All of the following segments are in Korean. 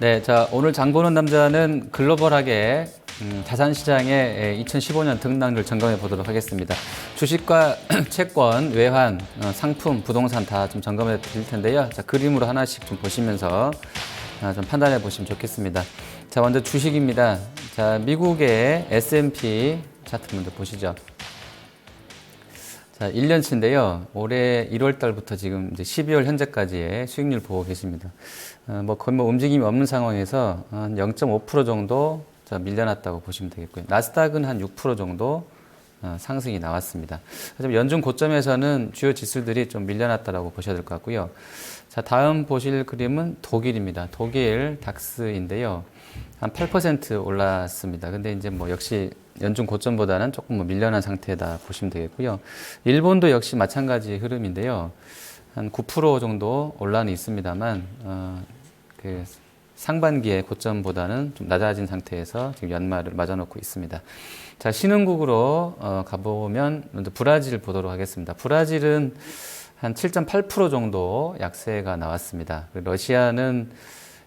네, 자, 오늘 장 보는 남자는 글로벌하게 자산시장의 2015년 등락률 점검해 보도록 하겠습니다. 주식과 채권, 외환, 상품, 부동산 다 좀 점검해 드릴 텐데요. 자, 그림으로 하나씩 좀 보시면서 좀 판단해 보시면 좋겠습니다. 자, 먼저 주식입니다. 자, 미국의 S&P 차트 먼저 보시죠. 자, 1년치인데요. 올해 1월 달부터 지금 이제 12월 현재까지의 수익률 보고 계십니다. 거의 움직임이 없는 상황에서 한 0.5% 정도 밀려났다고 보시면 되겠고요. 나스닥은 한 6% 정도 상승이 나왔습니다. 하지만 연중 고점에서는 주요 지수들이 좀 밀려났다라고 보셔야 될 것 같고요. 자, 다음 보실 그림은 독일입니다. 독일 닥스인데요. 한 8% 올랐습니다. 근데 이제 역시 연중 고점보다는 조금 밀려난 상태다 보시면 되겠고요. 일본도 역시 마찬가지 흐름인데요. 한 9% 정도 올라는 있습니다만, 그 상반기의 고점보다는 좀 낮아진 상태에서 지금 연말을 맞아놓고 있습니다. 자, 신흥국으로 가보면 먼저 브라질 보도록 하겠습니다. 브라질은 한 7.8% 정도 약세가 나왔습니다. 러시아는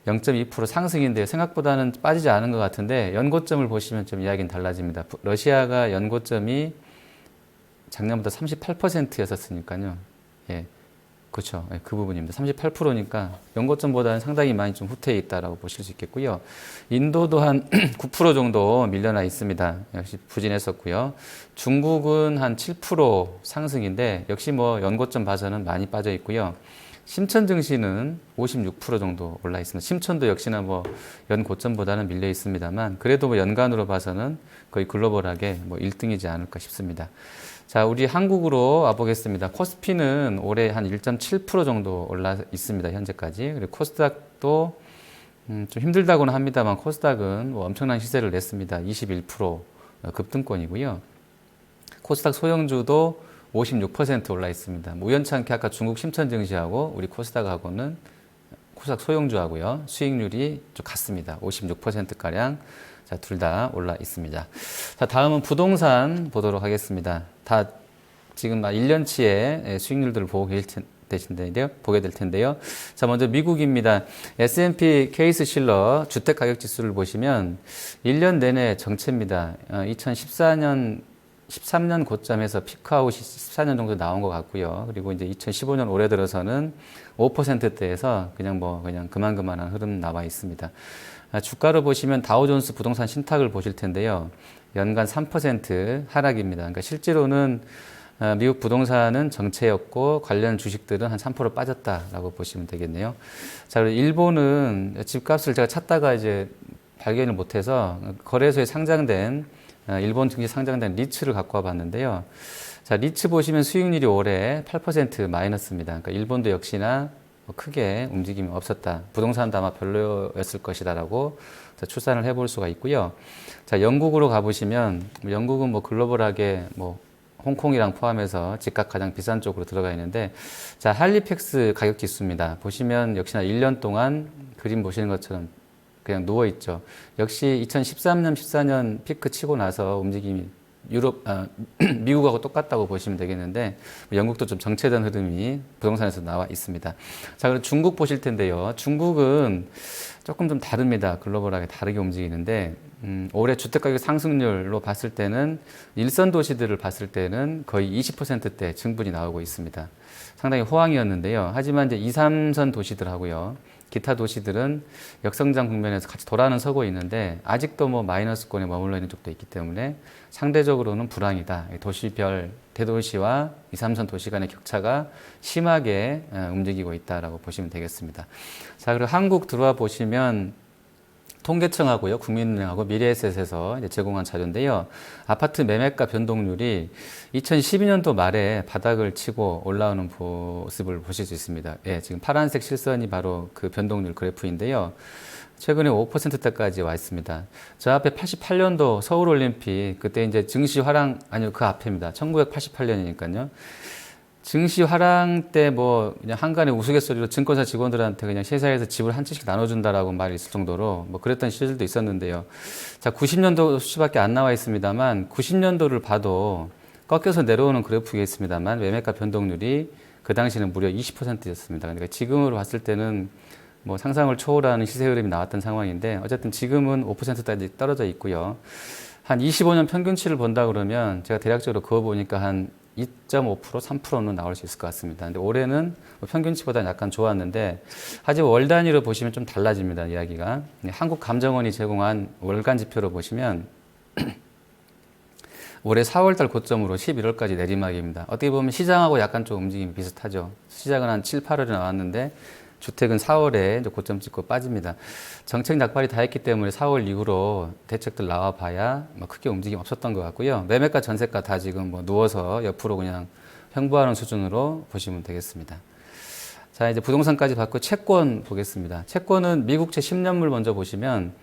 0.2% 상승인데요. 생각보다는 빠지지 않은 것 같은데 연고점을 보시면 좀 이야기는 달라집니다. 러시아가 연고점이 작년보다 38%였었으니까요. 예. 그렇죠. 예, 그 부분입니다. 38%니까 연고점보다는 상당히 많이 좀 후퇴해 있다라고 보실 수 있겠고요. 인도도 한 9% 정도 밀려나 있습니다. 역시 부진했었고요. 중국은 한 7% 상승인데 역시 연고점 봐서는 많이 빠져 있고요. 심천 증시는 56% 정도 올라 있습니다. 심천도 역시나 연고점보다는 밀려 있습니다만 그래도 연간으로 봐서는 거의 글로벌하게 1등이지 않을까 싶습니다. 자, 우리 한국으로 와보겠습니다. 코스피는 올해 한 1.7% 정도 올라 있습니다. 현재까지. 그리고 코스닥도 좀 힘들다고는 합니다만 코스닥은 엄청난 시세를 냈습니다. 21% 급등권이고요. 코스닥 소형주도 56% 올라 있습니다. 우연찮게 아까 중국 심천 증시하고 우리 코스닥하고는 코스닥 소형주하고요. 수익률이 좀 같습니다. 56%가량. 자, 둘 다 올라 있습니다. 자, 다음은 부동산 보도록 하겠습니다. 다 지금 1년치의 수익률들을 보게 될 텐데요. 자, 먼저 미국입니다. S&P 케이스 실러 주택가격지수를 보시면 1년 내내 정체입니다. 13년 고점에서 피크아웃이 14년 정도 나온 것 같고요. 그리고 이제 2015년 올해 들어서는 5%대에서 그냥 그만한 흐름 나와 있습니다. 주가를 보시면 다우존스 부동산 신탁을 보실 텐데요. 연간 3% 하락입니다. 그러니까 실제로는 미국 부동산은 정체였고 관련 주식들은 한 3% 빠졌다라고 보시면 되겠네요. 자, 그리고 일본은 집값을 제가 찾다가 이제 발견을 못해서 거래소에 상장된 일본 증시 상장된 리츠를 갖고 와봤는데요. 자, 리츠 보시면 수익률이 올해 8% 마이너스입니다. 그러니까 일본도 역시나 크게 움직임이 없었다. 부동산도 아마 별로였을 것이다라고 추산을 해볼 수가 있고요. 자, 영국으로 가보시면 영국은 글로벌하게 홍콩이랑 포함해서 집값 가장 비싼 쪽으로 들어가 있는데, 자, 할리팩스 가격 지수입니다. 보시면 역시나 1년 동안 그림 보시는 것처럼 그냥 누워 있죠. 역시 2013년, 14년 피크 치고 나서 움직임이 미국하고 똑같다고 보시면 되겠는데, 영국도 좀 정체된 흐름이 부동산에서 나와 있습니다. 자, 그리고 중국 보실 텐데요. 중국은 조금 좀 다릅니다. 글로벌하게 다르게 움직이는데, 올해 주택가격 상승률로 봤을 때는 일선 도시들을 봤을 때는 거의 20%대 증분이 나오고 있습니다. 상당히 호황이었는데요. 하지만 이제 2, 3선 도시들하고요. 기타 도시들은 역성장 국면에서 같이 돌아는 서고 있는데 아직도 마이너스권에 머물러 있는 쪽도 있기 때문에 상대적으로는 불황이다. 도시별 대도시와 2, 3선 도시 간의 격차가 심하게 움직이고 있다라고 보시면 되겠습니다. 자, 그리고 한국 들어와 보시면 통계청하고요, 국민은행하고 미래에셋에서 이제 제공한 자료인데요. 아파트 매매가 변동률이 2012년도 말에 바닥을 치고 올라오는 모습을 보실 수 있습니다. 예, 지금 파란색 실선이 바로 그 변동률 그래프인데요. 최근에 5%대까지 와 있습니다. 저 앞에 88년도 서울올림픽, 그때 이제 증시 화랑, 아니요, 그 앞입니다. 1988년이니까요. 증시 화랑 때 그냥 한간의 우스갯소리로 증권사 직원들한테 그냥 회사에서 집을 한 채씩 나눠준다라고 말이 있을 정도로 그랬던 시절도 있었는데요. 자, 90년도 수치밖에 안 나와 있습니다만 90년도를 봐도 꺾여서 내려오는 그래프이겠습니다만 매매가 변동률이 그 당시는 무려 20%였습니다. 그러니까 지금으로 봤을 때는 뭐 상상을 초월하는 시세 흐름이 나왔던 상황인데 어쨌든 지금은 5%까지 떨어져 있고요. 한 25년 평균치를 본다 그러면 제가 대략적으로 그거 보니까 한 2.5%, 3%는 나올 수 있을 것 같습니다. 근데 올해는 뭐 평균치보다는 약간 좋았는데 하지만 월 단위로 보시면 좀 달라집니다. 이야기가. 한국감정원이 제공한 월간 지표로 보시면 올해 4월달 고점으로 11월까지 내리막입니다. 어떻게 보면 시장하고 약간 좀 움직임이 비슷하죠. 시작은 한 7, 8월에 나왔는데 주택은 4월에 이제 고점 찍고 빠집니다. 정책 낙발이 다 했기 때문에 4월 이후로 대책들 나와 봐야 뭐 크게 움직임 없었던 것 같고요. 매매가 전세가 다 지금 뭐 누워서 옆으로 그냥 횡보하는 수준으로 보시면 되겠습니다. 자, 이제 부동산까지 받고 채권 보겠습니다. 채권은 미국채 10년물 먼저 보시면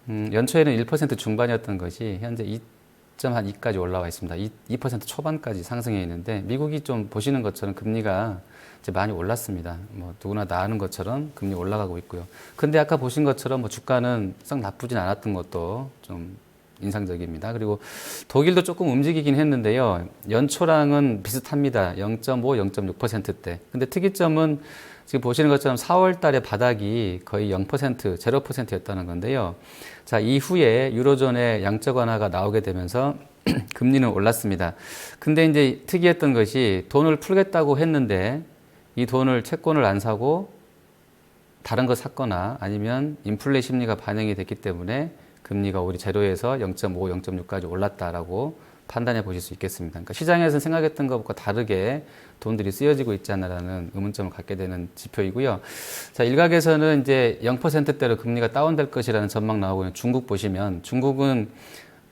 연초에는 1% 중반이었던 것이 현재 2.2까지 올라와 있습니다. 2% 초반까지 상승해 있는데 미국이 좀 보시는 것처럼 금리가 이제 많이 올랐습니다. 뭐 누구나 다 아는 것처럼 금리 올라가고 있고요. 근데 아까 보신 것처럼 뭐 주가는 썩 나쁘진 않았던 것도 좀 인상적입니다. 그리고 독일도 조금 움직이긴 했는데요. 연초랑은 비슷합니다. 0.5, 0.6%대. 근데 특이점은 지금 보시는 것처럼 4월 달에 바닥이 거의 0%, 0%였다는 건데요. 자, 이후에 유로존의 양적 완화가 나오게 되면서 금리는 올랐습니다. 근데 이제 특이했던 것이 돈을 풀겠다고 했는데 이 돈을 채권을 안 사고 다른 거 샀거나 아니면 인플레 심리가 반영이 됐기 때문에 금리가 오히려 제로에서 0.5, 0.6까지 올랐다라고 판단해 보실 수 있겠습니다. 그러니까 시장에서 생각했던 것과 다르게 돈들이 쓰여지고 있지 않나라는 의문점을 갖게 되는 지표이고요. 자, 일각에서는 이제 0%대로 금리가 다운될 것이라는 전망 나오고 있는 중국 보시면 중국은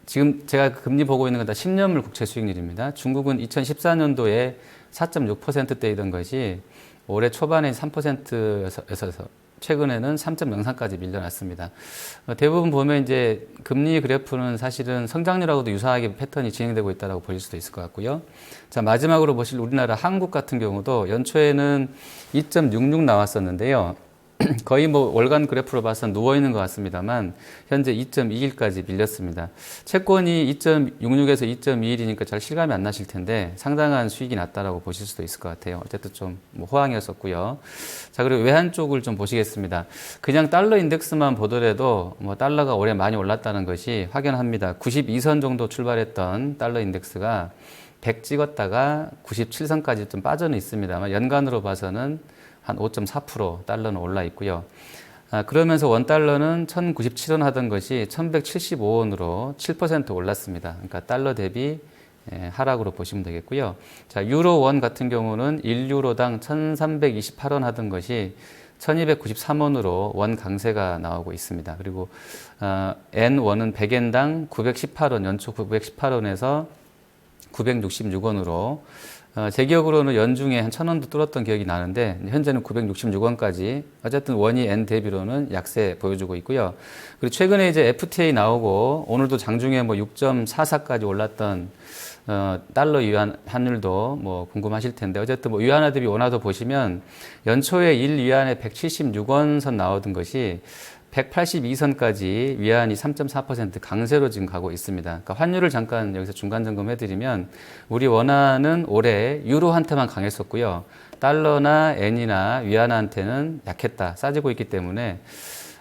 지금 제가 금리 보고 있는 건 다 10년물 국채 수익률입니다. 중국은 2014년도에 4.6%대이던 것이 올해 초반에 3%에서 최근에는 3.03까지 밀려났습니다. 대부분 보면 이제 금리 그래프는 사실은 성장률하고도 유사하게 패턴이 진행되고 있다고 보실 수도 있을 것 같고요. 자, 마지막으로 보실 우리나라 한국 같은 경우도 연초에는 2.66 나왔었는데요. 거의 뭐 월간 그래프로 봐서 누워있는 것 같습니다만 현재 2.21까지 밀렸습니다. 채권이 2.66에서 2.21이니까 잘 실감이 안 나실 텐데 상당한 수익이 났다라고 보실 수도 있을 것 같아요. 어쨌든 좀 뭐 호황이었었고요. 자, 그리고 외환 쪽을 좀 보시겠습니다. 그냥 달러 인덱스만 보더라도 뭐 달러가 올해 많이 올랐다는 것이 확연합니다. 92선 정도 출발했던 달러 인덱스가 100 찍었다가 97선까지 좀 빠져는 있습니다만 연간으로 봐서는 한 5.4% 달러는 올라 있고요. 그러면서 원달러는 1097원 하던 것이 1175원으로 7% 올랐습니다. 그러니까 달러 대비 하락으로 보시면 되겠고요. 자, 유로 원 같은 경우는 1유로당 1328원 하던 것이 1293원으로 원 강세가 나오고 있습니다. 그리고 N원은 100엔당 918원, 연초 918원에서 966원으로 제 기억으로는 연중에 한 1000원도 뚫었던 기억이 나는데 현재는 966원까지 어쨌든 원이 N 대비로는 약세 보여주고 있고요. 그리고 최근에 이제 FTA 나오고 오늘도 장중에 뭐 6.44까지 올랐던 달러 위안 환율도 뭐 궁금하실 텐데 어쨌든 뭐 위안화 대비 원화도 보시면 연초에 1위안에 176원 선 나오던 것이 182선까지 위안이 3.4% 강세로 지금 가고 있습니다. 그러니까 환율을 잠깐 여기서 중간 점검해드리면 우리 원화는 올해 유로한테만 강했었고요. 달러나 엔이나 위안화한테는 약했다, 싸지고 있기 때문에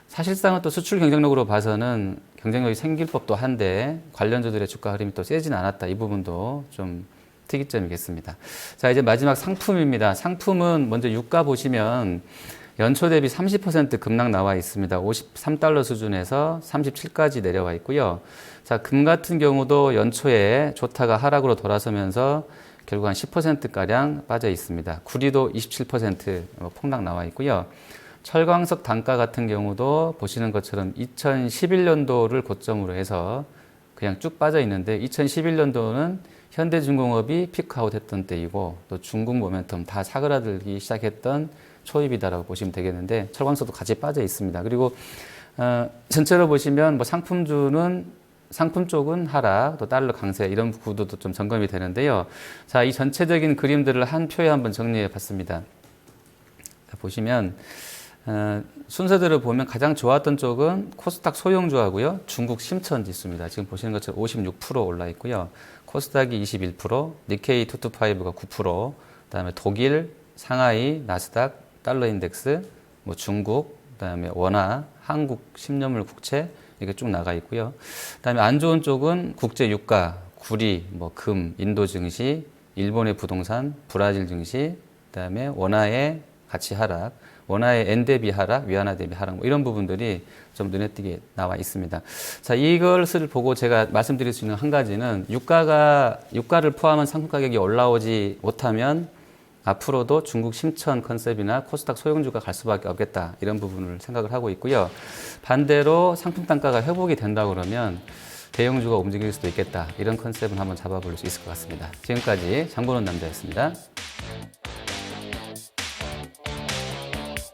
사실상은 또 수출 경쟁력으로 봐서는 경쟁력이 생길 법도 한데 관련주들의 주가 흐름이 또 세진 않았다. 이 부분도 좀 특이점이겠습니다. 자, 이제 마지막 상품입니다. 상품은 먼저 유가 보시면 연초 대비 30% 급락 나와 있습니다. 53달러 수준에서 37까지 내려와 있고요. 자, 금 같은 경우도 연초에 좋다가 하락으로 돌아서면서 결국 한 10%가량 빠져 있습니다. 구리도 27% 폭락 나와 있고요. 철광석 단가 같은 경우도 보시는 것처럼 2011년도를 고점으로 해서 그냥 쭉 빠져 있는데 2011년도는 현대중공업이 피크아웃 했던 때이고 또 중국 모멘텀 다 사그라들기 시작했던 초입이다라고 보시면 되겠는데 철광석도 같이 빠져 있습니다. 그리고 전체로 보시면 뭐 상품 쪽은 하락, 또 달러 강세 이런 구도도 좀 점검이 되는데요. 자, 이 전체적인 그림들을 한 표에 한번 정리해 봤습니다. 자, 보시면 순서대로 보면 가장 좋았던 쪽은 코스닥 소형주하고요. 중국 심천 지수입니다. 지금 보시는 것처럼 56% 올라 있고요. 코스닥이 21%, 니케이 225가 9%, 그다음에 독일, 상하이, 나스닥, 달러 인덱스, 뭐 중국, 그다음에 원화, 한국, 10년물 국채 이렇게 쭉 나가 있고요. 그다음에 안 좋은 쪽은 국제 유가, 구리, 뭐 금, 인도 증시, 일본의 부동산, 브라질 증시, 그다음에 원화의 가치 하락, 원화의 엔 대비 하락, 위안화 대비 하락 뭐 이런 부분들이 좀 눈에 띄게 나와 있습니다. 자, 이것을 보고 제가 말씀드릴 수 있는 한 가지는 유가를 포함한 상품 가격이 올라오지 못하면 앞으로도 중국 심천 컨셉이나 코스닥 소형주가 갈 수밖에 없겠다 이런 부분을 생각을 하고 있고요. 반대로 상품 단가가 회복이 된다 그러면 대형주가 움직일 수도 있겠다 이런 컨셉을 한번 잡아볼 수 있을 것 같습니다. 지금까지 장보는 남자였습니다.